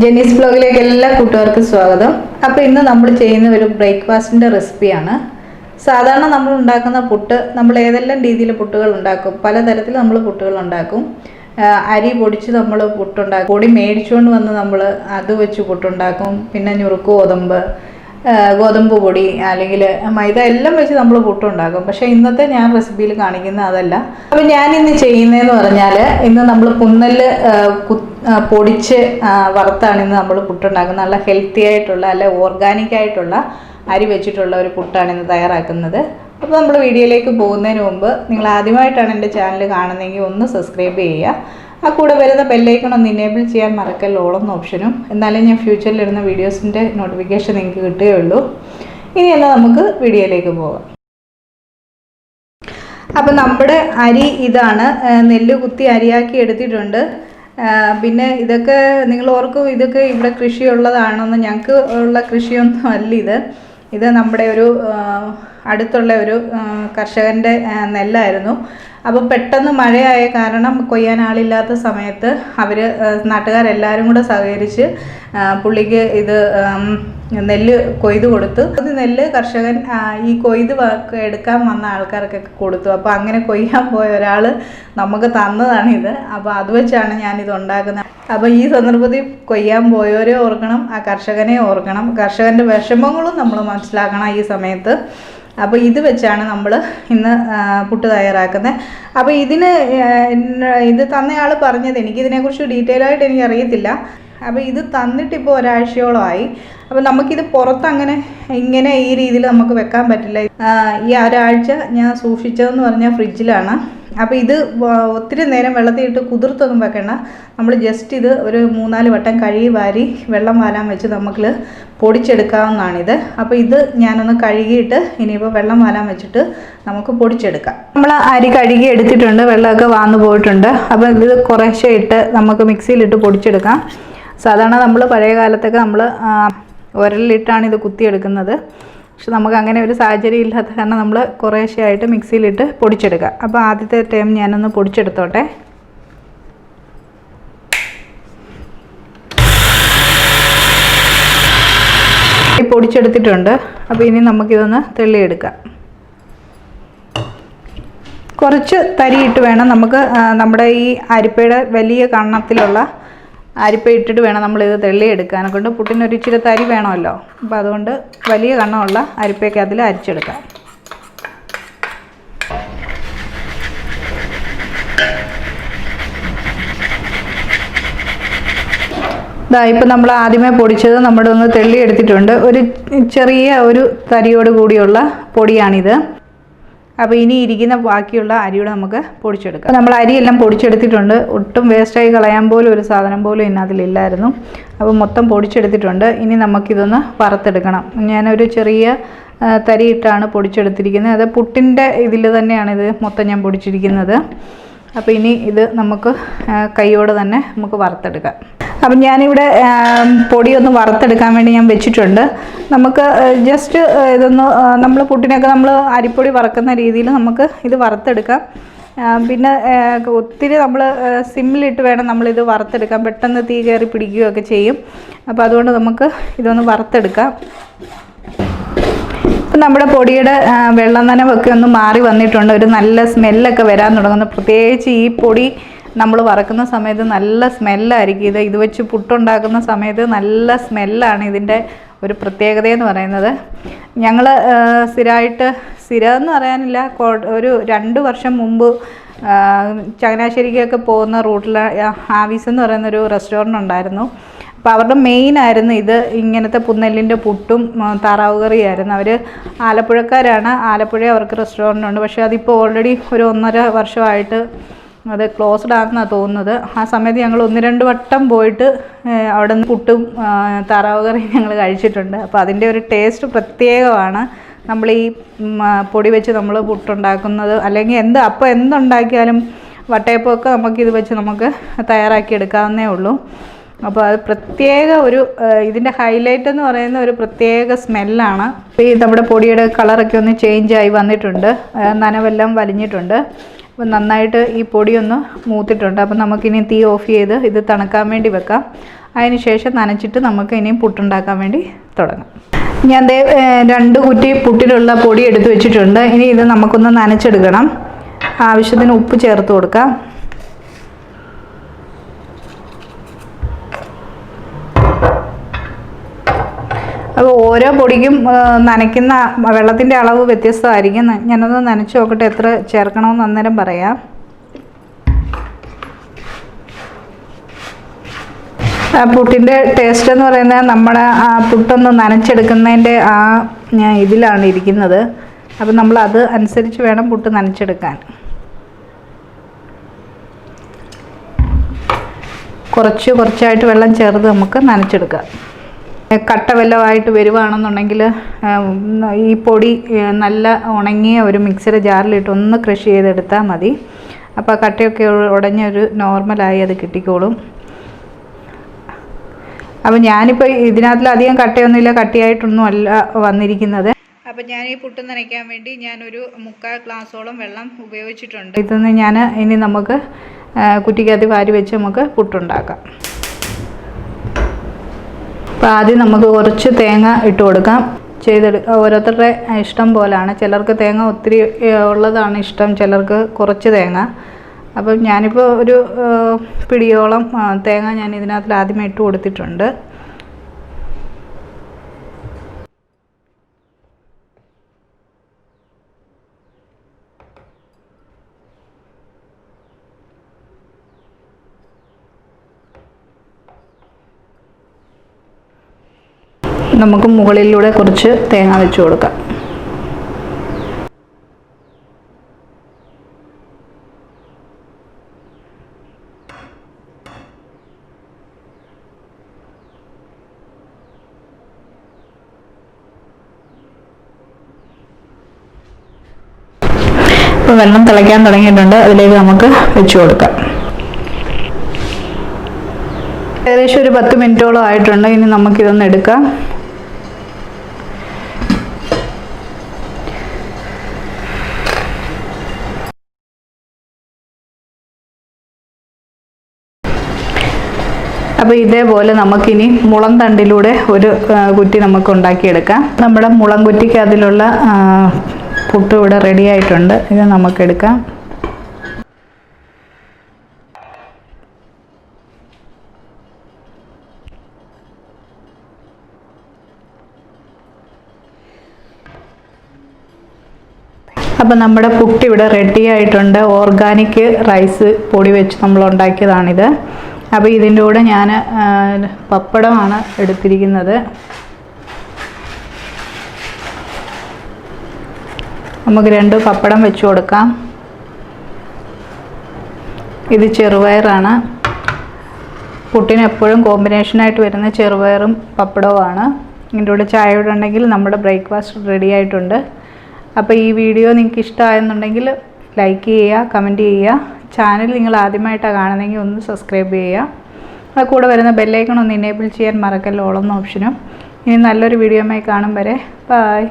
ജെന്നീസ് ബ്ലോഗിലേക്ക് എല്ലാ കൂട്ടുകാർക്കും സ്വാഗതം. അപ്പോൾ ഇന്ന് നമ്മൾ ചെയ്യുന്ന ഒരു ബ്രേക്ക്ഫാസ്റ്റിൻ്റെ റെസിപ്പിയാണ്. സാധാരണ നമ്മൾ ഉണ്ടാക്കുന്ന പുട്ട്, നമ്മൾ ഏതെല്ലാം രീതിയിൽ പുട്ടുകൾ ഉണ്ടാക്കും, പലതരത്തിൽ നമ്മൾ പുട്ടുകൾ ഉണ്ടാക്കും. അരി പൊടിച്ച് നമ്മൾ പുട്ടുണ്ടാക്കും, പൊടി മേടിച്ചുകൊണ്ട് വന്ന് നമ്മൾ അത് വെച്ച് പുട്ടുണ്ടാക്കും. പിന്നെ ഞുറുക്ക് ഗോതമ്പ് പൊടി അല്ലെങ്കിൽ മൈദ എല്ലാം വെച്ച് നമ്മൾ പുട്ടുണ്ടാക്കും. പക്ഷേ ഇന്നത്തെ ഞാൻ റെസിപ്പിയിൽ കാണിക്കുന്ന അതല്ല. അപ്പോൾ ഞാനിന്ന് ചെയ്യുന്നതെന്ന് പറഞ്ഞാൽ, ഇന്ന് നമ്മൾ പുന്നല് പൊടിച്ച് വറുത്താണ് ഇന്ന് നമ്മൾ പുട്ടുണ്ടാക്കുന്നത്. നല്ല ഹെൽത്തി ആയിട്ടുള്ള, അല്ല ഓർഗാനിക് ആയിട്ടുള്ള അരി വെച്ചിട്ടുള്ള ഒരു പുട്ടാണ് ഇന്ന് തയ്യാറാക്കുന്നത്. അപ്പോൾ നമ്മൾ വീഡിയോയിലേക്ക് പോകുന്നതിന് മുമ്പ് നിങ്ങൾ ആദ്യമായിട്ടാണ് എൻ്റെ ചാനൽ കാണുന്നതെങ്കിൽ ഒന്ന് സബ്സ്ക്രൈബ് ചെയ്യുക. ആ കൂടെ വരുന്ന ബെല്ലൈക്കൺ ഒന്ന് ഇനേബിൾ ചെയ്യാൻ മറക്കല്ല, ഓളെന്ന ഓപ്ഷനും. എന്നാലേ ഞാൻ ഫ്യൂച്ചറിലിടുന്ന വീഡിയോസിൻ്റെ നോട്ടിഫിക്കേഷൻ നിങ്ങൾക്ക് കിട്ടുകയുള്ളൂ. ഇനി എന്നാൽ നമുക്ക് വീഡിയോയിലേക്ക് പോകാം. അപ്പോൾ നമ്മുടെ അരി ഇതാണ്, നെല്ല് കുത്തി അരിയാക്കി എടുത്തിട്ടുണ്ട്. പിന്നെ ഇതൊക്കെ നിങ്ങൾ ഓർക്കും, ഇതൊക്കെ ഇവിടെ കൃഷിയുള്ളതാണെന്ന്. ഞങ്ങൾക്ക് ഉള്ള കൃഷിയൊന്നും അല്ല ഇത് നമ്മുടെ ഒരു അടുത്തുള്ള ഒരു കർഷകൻ്റെ നെല്ലായിരുന്നു. അപ്പോൾ പെട്ടെന്ന് മഴയായ കാരണം കൊയ്യാൻ ആളില്ലാത്ത സമയത്ത് നാട്ടുകാരെല്ലാവരും കൂടെ സഹകരിച്ച് പുള്ളിക്ക് ഇത് നെല്ല് കൊയ്ത് കൊടുത്തു. അത് നെല്ല് കർഷകൻ ഈ കൊയ്ത് എടുക്കാൻ വന്ന ആൾക്കാർക്കൊക്കെ കൊടുത്തു. അപ്പോൾ അങ്ങനെ കൊയ്യാൻ പോയ ഒരാൾ നമുക്ക് തന്നതാണിത്. അപ്പോൾ അത് വെച്ചാണ് ഞാനിത് ഉണ്ടാക്കുന്നത്. അപ്പോൾ ഈ സന്ദർഭത്തിൽ കൊയ്യാൻ പോയവരെ ഓർക്കണം, ആ കർഷകനെ ഓർക്കണം, കർഷകൻ്റെ വിഷമങ്ങളും നമ്മൾ മനസ്സിലാക്കണം ഈ സമയത്ത്. അപ്പോൾ ഇത് വെച്ചാണ് നമ്മൾ ഇന്ന് പുട്ട് തയ്യാറാക്കുന്നത്. അപ്പോൾ ഇത് തന്നയാൾ പറഞ്ഞത്, എനിക്കിതിനെക്കുറിച്ച് ഡീറ്റെയിൽ ആയിട്ട് എനിക്കറിയത്തില്ല. അപ്പോൾ ഇത് തന്നിട്ടിപ്പോൾ ഒരാഴ്ചയോളമായി. അപ്പോൾ നമുക്കിത് പുറത്തങ്ങനെ ഇങ്ങനെ ഈ രീതിയിൽ നമുക്ക് വെക്കാൻ പറ്റില്ല. ഈ ഒരാഴ്ച ഞാൻ സൂക്ഷിച്ചതെന്ന് പറഞ്ഞാൽ ഫ്രിഡ്ജിലാണ്. അപ്പോൾ ഇത് ഒത്തിരി നേരം വെള്ളത്തിൽ ഇട്ട് കുതിർത്തൊന്നും വെക്കണ്ട. നമ്മൾ ജസ്റ്റ് ഇത് ഒരു 3-4 വട്ടം കഴുകി വാരി വെള്ളം വാലാൻ വെച്ച് നമുക്ക് പൊടിച്ചെടുക്കാവുന്നതാണിത്. അപ്പോൾ ഇത് ഞാനൊന്ന് കഴുകിയിട്ട് ഇനിയിപ്പോൾ വെള്ളം വാലാൻ വെച്ചിട്ട് നമുക്ക് പൊടിച്ചെടുക്കാം. നമ്മൾ അരി കഴുകി എടുത്തിട്ടുണ്ട്, വെള്ളമൊക്കെ വാർന്നു പോയിട്ടുണ്ട്. അപ്പോൾ ഇത് കുറേശ്ശെ ഇട്ട് നമുക്ക് മിക്സിയിലിട്ട് പൊടിച്ചെടുക്കാം. സാധാരണ നമ്മൾ പഴയ കാലത്തൊക്കെ നമ്മൾ ഉരലിട്ടാണ് ഇത് കുത്തിയെടുക്കുന്നത്. പക്ഷെ നമുക്ക് അങ്ങനെ ഒരു സാഹചര്യം ഇല്ലാത്ത കാരണം നമ്മൾ കുറേശ്ശെയായിട്ട് മിക്സിയിലിട്ട് പൊടിച്ചെടുക്കുക. അപ്പോൾ ആദ്യത്തെ ടൈം ഞാനൊന്ന് പൊടിച്ചെടുത്തോട്ടെ. പൊടിച്ചെടുത്തിട്ടുണ്ട്. അപ്പോൾ ഇനി നമുക്കിതൊന്ന് തെള്ളിയെടുക്കാം. കുറച്ച് തരിയിട്ട് വേണം നമുക്ക്, നമ്മുടെ ഈ അരിപ്പയുടെ വലിയ കണ്ണത്തിലുള്ള അരിപ്പ ഇട്ടിട്ട് വേണം നമ്മളിത് തെള്ളിയെടുക്കാൻ. കൊണ്ട് പുട്ടിനൊരു ഇച്ചിരി തരി വേണമല്ലോ. അപ്പോൾ അതുകൊണ്ട് വലിയ കണ്ണമുള്ള അരിപ്പയൊക്കെ അതിൽ അരിച്ചെടുക്കാം. ഇപ്പം നമ്മൾ ആദ്യമേ പൊടിച്ചത് നമ്മുടെ ഒന്ന് തെള്ളിയെടുത്തിട്ടുണ്ട്. ഒരു ചെറിയ ഒരു തരിയോട് കൂടിയുള്ള പൊടിയാണിത്. അപ്പോൾ ഇനി ഇരിക്കുന്ന ബാക്കിയുള്ള അരിയോടെ നമുക്ക് പൊടിച്ചെടുക്കാം. നമ്മൾ അരിയെല്ലാം പൊടിച്ചെടുത്തിട്ടുണ്ട്. ഒട്ടും വേസ്റ്റായി കളയാൻ പോലും ഒരു സാധനം പോലും ഇതിനകത്തിലില്ലായിരുന്നു. അപ്പോൾ മൊത്തം പൊടിച്ചെടുത്തിട്ടുണ്ട്. ഇനി നമുക്കിതൊന്ന് വറുത്തെടുക്കണം. ഞാനൊരു ചെറിയ തരിയിട്ടാണ് പൊടിച്ചെടുത്തിരിക്കുന്നത്. അത് പുട്ടിൻ്റെ ഇതിൽ തന്നെയാണ് ഇത് മൊത്തം ഞാൻ പൊടിച്ചിരിക്കുന്നത്. അപ്പോൾ ഇനി ഇത് നമുക്ക് കൈയോടെ തന്നെ നമുക്ക് വറുത്തെടുക്കാം. അപ്പം ഞാനിവിടെ പൊടിയൊന്ന് വറുത്തെടുക്കാൻ വേണ്ടി ഞാൻ വെച്ചിട്ടുണ്ട്. നമുക്ക് ജസ്റ്റ് ഇതൊന്ന് നമ്മൾ പുട്ടിനൊക്കെ നമ്മൾ അരിപ്പൊടി വറുക്കുന്ന രീതിയിൽ നമുക്ക് ഇത് വറുത്തെടുക്കാം. പിന്നെ ഒത്തിരി നമ്മൾ സിമ്മിലിട്ട് വേണം നമ്മളിത് വറുത്തെടുക്കാൻ. പെട്ടെന്ന് തീ കയറി പിടിക്കുകയൊക്കെ ചെയ്യും. അപ്പോൾ അതുകൊണ്ട് നമുക്ക് ഇതൊന്ന് വറുത്തെടുക്കാം. ഇപ്പം നമ്മുടെ പൊടിയുടെ വെള്ളം നനവൊക്കെ ഒന്ന് മാറി വന്നിട്ടുണ്ട്. ഒരു നല്ല സ്മെല്ലൊക്കെ വരാൻ തുടങ്ങുന്നു. പ്രത്യേകിച്ച് ഈ പൊടി നമ്മൾ വറക്കുന്ന സമയത്ത് നല്ല സ്മെല്ലായിരിക്കും. ഇത് വെച്ച് പുട്ടുണ്ടാക്കുന്ന സമയത്ത് നല്ല സ്മെല്ലാണ്. ഇതിൻ്റെ ഒരു പ്രത്യേകതയെന്ന് പറയുന്നത്, ഞങ്ങൾ സ്ഥിരം എന്ന് പറയാനില്ല, ഒരു 2 വർഷം മുമ്പ് ചങ്ങനാശ്ശേരിക്കൊക്കെ പോകുന്ന റൂട്ടിൽ ആവീസ് എന്ന് പറയുന്നൊരു റെസ്റ്റോറൻറ്റ് ഉണ്ടായിരുന്നു. അപ്പോൾ അവരുടെ മെയിനായിരുന്നു ഇത് ഇങ്ങനത്തെ പുന്നെല്ലിൻ്റെ പുട്ടും താറാവ് കറിയായിരുന്നു. അവർ ആലപ്പുഴക്കാരാണ്. ആലപ്പുഴ അവർക്ക് റെസ്റ്റോറൻ്റ് ഉണ്ട്. പക്ഷേ അതിപ്പോൾ ഓൾറെഡി ഒരു 1.5 വർഷമായിട്ട് അത് ക്ലോസ്ഡ് ആണെന്നാണ് തോന്നുന്നത്. ആ സമയത്ത് ഞങ്ങൾ 1-2 വട്ടം പോയിട്ട് അവിടെ നിന്ന് പുട്ടും താറാവ് കറിയും ഞങ്ങൾ കഴിച്ചിട്ടുണ്ട്. അപ്പോൾ അതിൻ്റെ ഒരു ടേസ്റ്റ് പ്രത്യേകമാണ്. നമ്മൾ ഈ പൊടി വെച്ച് നമ്മൾ പുട്ടുണ്ടാക്കുന്നത്, അല്ലെങ്കിൽ എന്തുണ്ടാക്കിയാലും വട്ടയപ്പമൊക്കെ നമുക്കിത് വെച്ച് നമുക്ക് തയ്യാറാക്കി എടുക്കാവുന്നേ ഉള്ളൂ. അപ്പോൾ അത് പ്രത്യേക ഒരു ഇതിൻ്റെ ഹൈലൈറ്റ് എന്ന് പറയുന്ന ഒരു പ്രത്യേക സ്മെല്ലാണ്. ഈ നമ്മുടെ പൊടിയുടെ കളറൊക്കെ ഒന്ന് ചേഞ്ചായി വന്നിട്ടുണ്ട്, നനവെല്ലാം വലിഞ്ഞിട്ടുണ്ട്. അപ്പോൾ നന്നായിട്ട് ഈ പൊടിയൊന്ന് മൂത്തിട്ടുണ്ട്. അപ്പോൾ നമുക്കിനി തീ ഓഫ് ചെയ്ത് ഇത് തണുക്കാൻ വേണ്ടി വെക്കാം. അതിന് ശേഷം നനച്ചിട്ട് നമുക്ക് ഇനിയും പുട്ടുണ്ടാക്കാൻ വേണ്ടി തുടങ്ങാം. ഞാൻ 2 കുറ്റി പുട്ടിനുള്ള പൊടി എടുത്ത് വെച്ചിട്ടുണ്ട്. ഇനി ഇത് നമുക്കൊന്ന് നനച്ചെടുക്കണം. ആവശ്യത്തിന് ഉപ്പ് ചേർത്ത് കൊടുക്കാം. അപ്പോൾ ഓരോ പൊടിക്കും നനയ്ക്കുന്ന വെള്ളത്തിൻ്റെ അളവ് വ്യത്യസ്തമായിരിക്കും. ഞാനൊന്ന് നനച്ച് നോക്കട്ടെ എത്ര ചേർക്കണമെന്ന് അന്നേരം പറയാം. പുട്ടിൻ്റെ ടേസ്റ്റ് എന്ന് പറയുന്നത് നമ്മുടെ പുട്ടൊന്ന് നനച്ചെടുക്കുന്നതിൻ്റെ ഇതിലാണ് ഇരിക്കുന്നത്. അപ്പം നമ്മൾ അത് അനുസരിച്ച് വേണം പുട്ട് നനച്ചെടുക്കാൻ. കുറച്ചായിട്ട് വെള്ളം ചേർത്ത് നമുക്ക് നനച്ചെടുക്കാം. കട്ട വെല്ലമായിട്ട് വരുവാണെന്നുണ്ടെങ്കിൽ ഈ പൊടി നല്ല ഉണങ്ങിയ ഒരു മിക്സിയുടെ ജാറിലിട്ട് ഒന്ന് ക്രഷ് ചെയ്തെടുത്താൽ മതി. അപ്പോൾ കട്ടയൊക്കെ ഉടഞ്ഞൊരു നോർമലായി അത് കിട്ടിക്കോളും. അപ്പോൾ ഞാനിപ്പോൾ ഇതിനകത്തിലധികം കട്ടയൊന്നുമില്ല, കട്ടിയായിട്ടൊന്നും അല്ല വന്നിരിക്കുന്നത്. അപ്പോൾ ഞാൻ ഈ പുട്ട് നനയ്ക്കാൻ വേണ്ടി ഞാനൊരു 3/4 ഗ്ലാസോളം വെള്ളം ഉപയോഗിച്ചിട്ടുണ്ട്. ഇതൊന്ന് ഇനി നമുക്ക് കുറ്റിക്കകത്ത് വാരി വെച്ച് നമുക്ക് പുട്ടുണ്ടാക്കാം. അപ്പോൾ ആദ്യം നമുക്ക് കുറച്ച് തേങ്ങ ഇട്ട് കൊടുക്കാം. ഓരോരുത്തരുടെ ഇഷ്ടം പോലാണ്. ചിലർക്ക് തേങ്ങ ഒത്തിരി ഉള്ളതാണ് ഇഷ്ടം, ചിലർക്ക് കുറച്ച് തേങ്ങ. അപ്പം ഞാനിപ്പോൾ ഒരു പിടിയോളം തേങ്ങ ഞാൻ ഇതിനകത്ത് ആദ്യമേ ഇട്ട് കൊടുത്തിട്ടുണ്ട്. നമുക്ക് മുകളിലൂടെ കുറച്ച് തേങ്ങ വെച്ച് കൊടുക്കാം. ഇപ്പോൾ വെള്ളം തിളയ്ക്കാൻ തുടങ്ങിയിട്ടുണ്ട്. അതിലേക്ക് നമുക്ക് വെച്ച് കൊടുക്കാം. ഏകദേശം ഒരു 10 മിനിറ്റോളം ആയിട്ടുണ്ട്. ഇനി നമുക്കിതൊന്ന് എടുക്കാം. അപ്പോൾ ഇതേപോലെ നമുക്കിനി മുളം തണ്ടിലൂടെ ഒരു കുറ്റി നമുക്ക് ഉണ്ടാക്കിയെടുക്കാം. നമ്മുടെ മുളം കുറ്റിക്ക് അതിലുള്ള പുട്ട് ഇവിടെ റെഡി ആയിട്ടുണ്ട്. ഇത് നമുക്കെടുക്കാം. അപ്പോൾ നമ്മുടെ പുട്ട് ഇവിടെ റെഡി ആയിട്ടുണ്ട്. ഓർഗാനിക് റൈസ് പൊടി വെച്ച് നമ്മൾ ഉണ്ടാക്കിയതാണിത്. അപ്പോൾ ഇതിൻ്റെ കൂടെ ഞാൻ പപ്പടമാണ് എടുത്തിരിക്കുന്നത്. നമുക്ക് 2 പപ്പടം വെച്ച് കൊടുക്കാം. ഇത് ചെറുപയറാണ്. പുട്ടിന് എപ്പോഴും കോമ്പിനേഷനായിട്ട് വരുന്ന ചെറുപയറും പപ്പടവുമാണ്. ഇതിൻ്റെ കൂടെ ചായ കൂടെ ഉണ്ടെങ്കിൽ നമ്മുടെ ബ്രേക്ക്ഫാസ്റ്റ് റെഡി ആയിട്ടുണ്ട്. അപ്പോൾ ഈ വീഡിയോ നിങ്ങൾക്ക് ഇഷ്ടമായെന്നുണ്ടെങ്കിൽ ലൈക്ക് ചെയ്യുക, കമൻറ്റ് ചെയ്യുക. ചാനൽ നിങ്ങൾ ആദ്യമായിട്ടാണ് കാണുന്നതെങ്കിൽ ഒന്ന് സബ്സ്ക്രൈബ് ചെയ്യുക. അത് കൂടെ വരുന്ന ബെല്ലൈക്കൺ ഒന്ന് ഇനേബിൾ ചെയ്യാൻ മറക്കല്ല, ഓൾ എന്ന ഓപ്ഷനും. ഇനി നല്ലൊരു വീഡിയോയുമായി കാണും വരെ ബൈ.